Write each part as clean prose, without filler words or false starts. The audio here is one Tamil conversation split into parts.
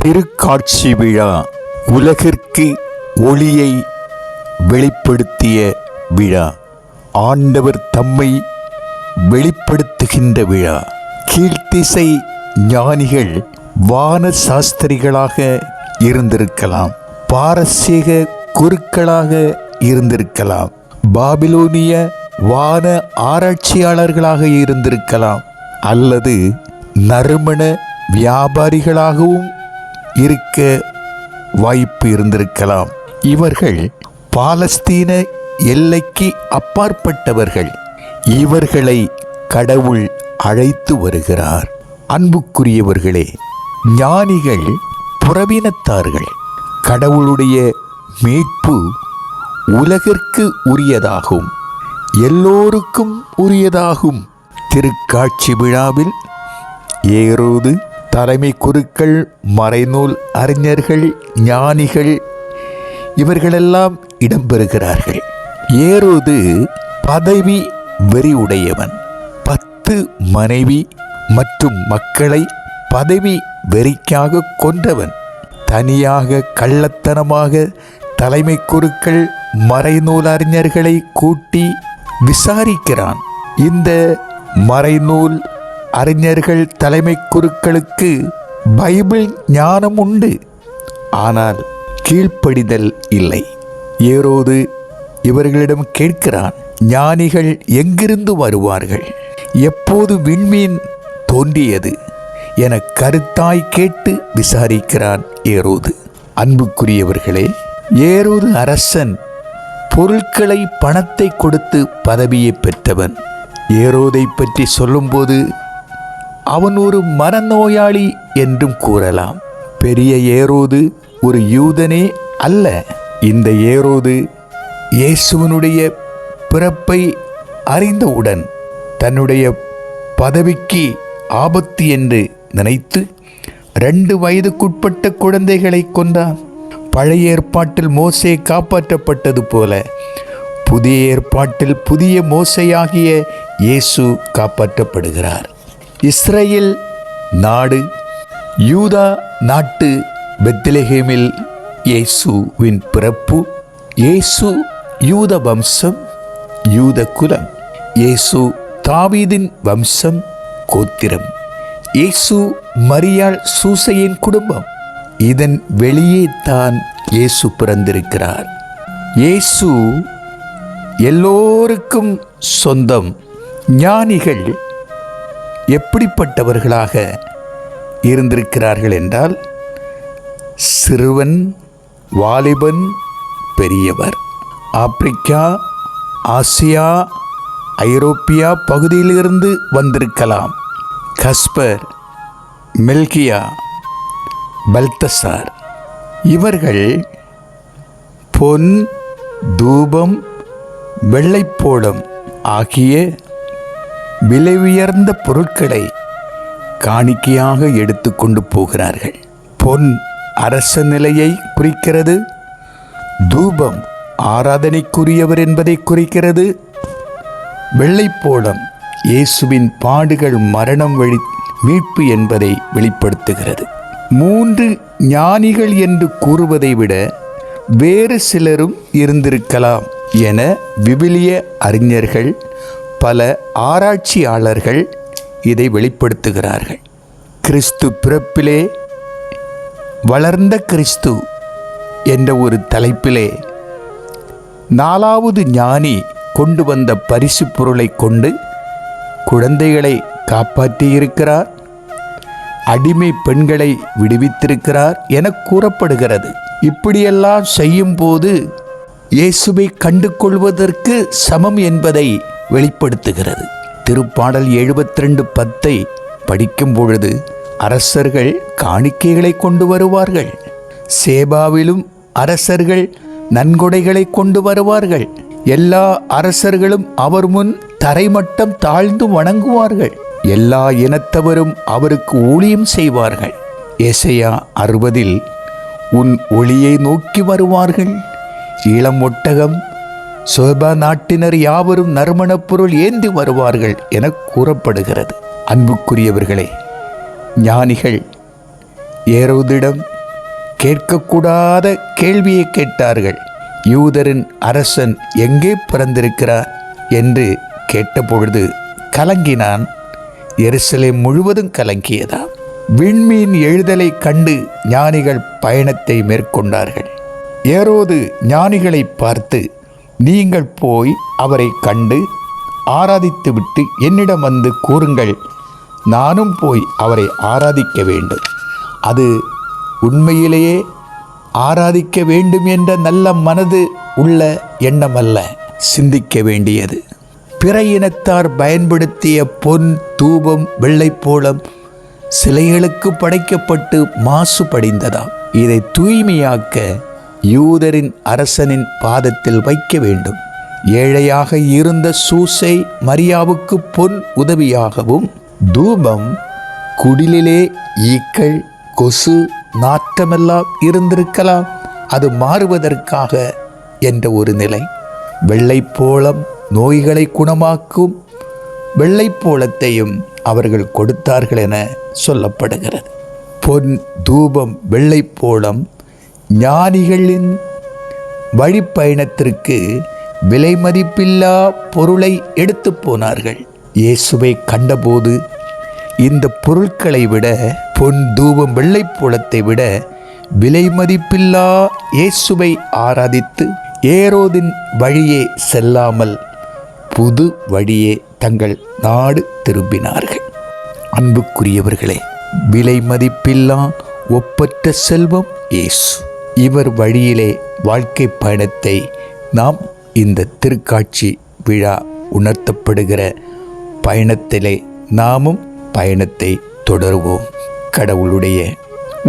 திருக்காட்சி விழா உலகிற்கு ஒளியை வெளிப்படுத்திய விழா. ஆண்டவர் தம்மை வெளிப்படுத்துகின்ற விழா. கீழ்த்திசை ஞானிகள் வான சாஸ்திரிகளாக இருந்திருக்கலாம், பாரசீக குருக்களாக இருந்திருக்கலாம், பாபிலோனிய வான ஆராய்ச்சியாளர்களாக இருந்திருக்கலாம், அல்லது நறுமண வியாபாரிகளாகவும் இருக்க வாய்ப்பு இருந்திருக்கலாம். இவர்கள் பாலஸ்தீன எல்லைக்கு அப்பாற்பட்டவர்கள். இவர்களை கடவுள் அழைத்து வருகிறார். அன்புக்குரியவர்களே, ஞானிகள் புறவினத்தார்கள். கடவுளுடைய மீட்பு உலகிற்கு உரியதாகும், எல்லோருக்கும் உரியதாகும். திருக்காட்சி விழாவில் ஏரோது, தலைமை குருக்கள், மறைநூல் அறிஞர்கள், ஞானிகள் இவர்களெல்லாம் இடம்பெறுகிறார்கள். ஏரோது பதவி வெறி உடையவன். 10 மனைவி மற்றும் மக்களை பதவி வெறிக்காக கொன்றவன். தனியாக கள்ளத்தனமாக தலைமை குருக்கள், மறைநூல் அறிஞர்களை கூட்டி விசாரிக்கிறான். இந்த மறைநூல் அறிஞர்கள், தலைமை குருக்களுக்கு பைபிள் ஞானம் உண்டு, ஆனால் கீழ்ப்படிதல் இல்லை. ஏரோது இவர்களிடம் கேட்கிறான், ஞானிகள் எங்கிருந்து வருவார்கள், எப்போது விண்மீன் தோன்றியது என கருத்தாய் கேட்டு விசாரிக்கிறான் ஏரோது. அன்புக்குரியவர்களே, ஏரோது அரசன் பொருட்களை, பணத்தை கொடுத்து பதவியை பெற்றவன். ஏரோதை பற்றி சொல்லும்போது அவன் ஒரு மனநோயாளி என்றும் கூறலாம். பெரிய ஏரோது ஒரு யூதனே அல்ல. இந்த ஏரோது இயேசுவினுடைய பிறப்பை அறிந்தவுடன் தன்னுடைய பதவிக்கு ஆபத்து என்று நினைத்து 2 வயதுக்குட்பட்ட குழந்தைகளை கொன்றான். பழைய ஏற்பாட்டில் மோசே காப்பாற்றப்பட்டது போல புதிய ஏற்பாட்டில் புதிய மோசையாகிய இயேசு காப்பாற்றப்படுகிறார். இஸ்ரேல் நாடு, யூதா நாட்டு பெத்லெகேமில் இயேசுவின் பிறப்பு. இயேசு யூத வம்சம், யூத குலம். இயேசு தாவீதின் வம்சம், கோத்திரம். இயேசு மரியாள் சூசையின் குடும்பம். இதன் வெளியே தான் இயேசு பிறந்திருக்கிறார். இயேசு எல்லோருக்கும் சொந்தம். ஞானிகள் எப்படிப்பட்டவர்களாக இருந்திருக்கிறார்கள் என்றால், சிறுவன், வாலிபன், பெரியவர். ஆப்பிரிக்கா, ஆசியா, ஐரோப்பியா பகுதியிலிருந்து வந்திருக்கலாம். கஸ்பர், மெல்கியா, பல்தசார் இவர்கள் பொன், தூபம், வெள்ளைப்போளம் ஆகிய விலை உயர்ந்த பொருட்களை காணிக்கையாக எடுத்து கொண்டு போகிறார்கள். பொன் அரச நிலையை குறிக்கிறது, தூபம் ஆராதனைக்குரியவர் என்பதை குறிக்கிறது, வெள்ளைப்போளம் இயேசுவின் பாடுகள், மரணம், மீட்பு என்பதை வெளிப்படுத்துகிறது. 3 ஞானிகள் என்று கூறுவதை விட வேறு சிலரும் இருந்திருக்கலாம் என விவிலிய அறிஞர்கள், பல ஆராய்ச்சியாளர்கள் இதை வெளிப்படுத்துகிறார்கள். கிறிஸ்து பிறப்பிலே வளர்ந்த கிறிஸ்து என்ற ஒரு தலைப்பிலே 4வது ஞானி கொண்டு வந்த பரிசு பொருளை கொண்டு குழந்தைகளை காப்பாற்றியிருக்கிறார், அடிமை பெண்களை விடுவித்திருக்கிறார் என கூறப்படுகிறது. இப்படியெல்லாம் செய்யும் போது இயேசுவை கண்டு கொள்வதற்கு சமம் என்பதை வெளிப்படுத்துகிறது. திருப்பாடல் 72:10 படிக்கும் பொழுது அரசர்கள் காணிக்கைகளை கொண்டு வருவார்கள், சேபாவிலும் அரசர்கள் நன்கொடைகளை கொண்டு வருவார்கள். எல்லா அரசர்களும் அவர் முன் தரைமட்டம் தாழ்ந்து வணங்குவார்கள். எல்லா இனத்தவரும் அவருக்கு ஊழியம் செய்வார்கள். ஏசாயா 60 உன் ஒளியை நோக்கி வருவார்கள், இளம் ஒட்டகம், சோபா நாட்டினர் யாவரும் நறுமணப் பொருள் ஏந்தி வருவார்கள் என கூறப்படுகிறது. அன்புக்குரியவர்களே, ஞானிகள் ஏரோதிடம் கேட்கக்கூடாத கேள்வியை கேட்டார்கள். யூதரின் அரசன் எங்கே பிறந்திருக்கிறார் என்று கேட்டபொழுது கலங்கினான். எருசலேம் முழுவதும் கலங்கியதாம். விண்மீன் எழுதலை கண்டு ஞானிகள் பயணத்தை மேற்கொண்டார்கள். ஏரோது ஞானிகளை பார்த்து, நீங்கள் போய் அவரை கண்டு ஆராதித்துவிட்டு என்னிடம் வந்து கூறுங்கள், நானும் போய் அவரை ஆராதிக்க வேண்டும். அது உண்மையிலேயே ஆராதிக்க வேண்டும் என்ற நல்ல மனது உள்ள எண்ணமல்ல, சிந்திக்க வேண்டியது. பிற இனத்தார் பயன்படுத்திய பொன், தூபம், வெள்ளைப்போளம் சிலைகளுக்கு படைக்கப்பட்டு மாசு படிந்ததாம். இதை தூய்மையாக்க யூதரின் அரசனின் பாதத்தில் வைக்க வேண்டும். ஏழையாக இருந்த சூசை மரியாவுக்கு பொன் உதவியாகவும், தூபம் குடிலிலே ஈக்கள், கொசு, நாற்றமெல்லாம் இருந்திருக்கலாம், அது மாறுவதற்காக என்ற ஒரு நிலை. வெள்ளைப்போளம் நோய்களை குணமாக்கும் வெள்ளைப்போளத்தையும் அவர்கள் கொடுத்தார்கள் என சொல்லப்படுகிறது. பொன், தூபம், வெள்ளைப்போளம் ஞானிகளின் வழிப்பயணத்திற்கு விலை மதிப்பில்லா பொருளை எடுத்து போனார்கள். இயேசுவை கண்டபோது இந்த பொருட்களை விட, பொன், தூபம், வெள்ளைப்போளத்தை விட விலை மதிப்பில்லா இயேசுவை ஆராதித்து ஏரோதின் வழியே செல்லாமல் புது வழியே தங்கள் நாடு திரும்பினார்கள். அன்புக்குரியவர்களே, விலை மதிப்பில்லா ஒப்பற்ற செல்வம் இயேசு. இவர் வழியிலே வாழ்க்கை பயணத்தை நாம் இந்த திருக்காட்சி விழா உணர்த்தப்படுகிற பயணத்திலே நாமும் பயணத்தை தொடருவோம். கடவுளுடைய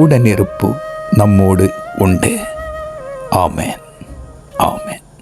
உடனிருப்பு நம்மோடு உண்டு. ஆமென், ஆமென்.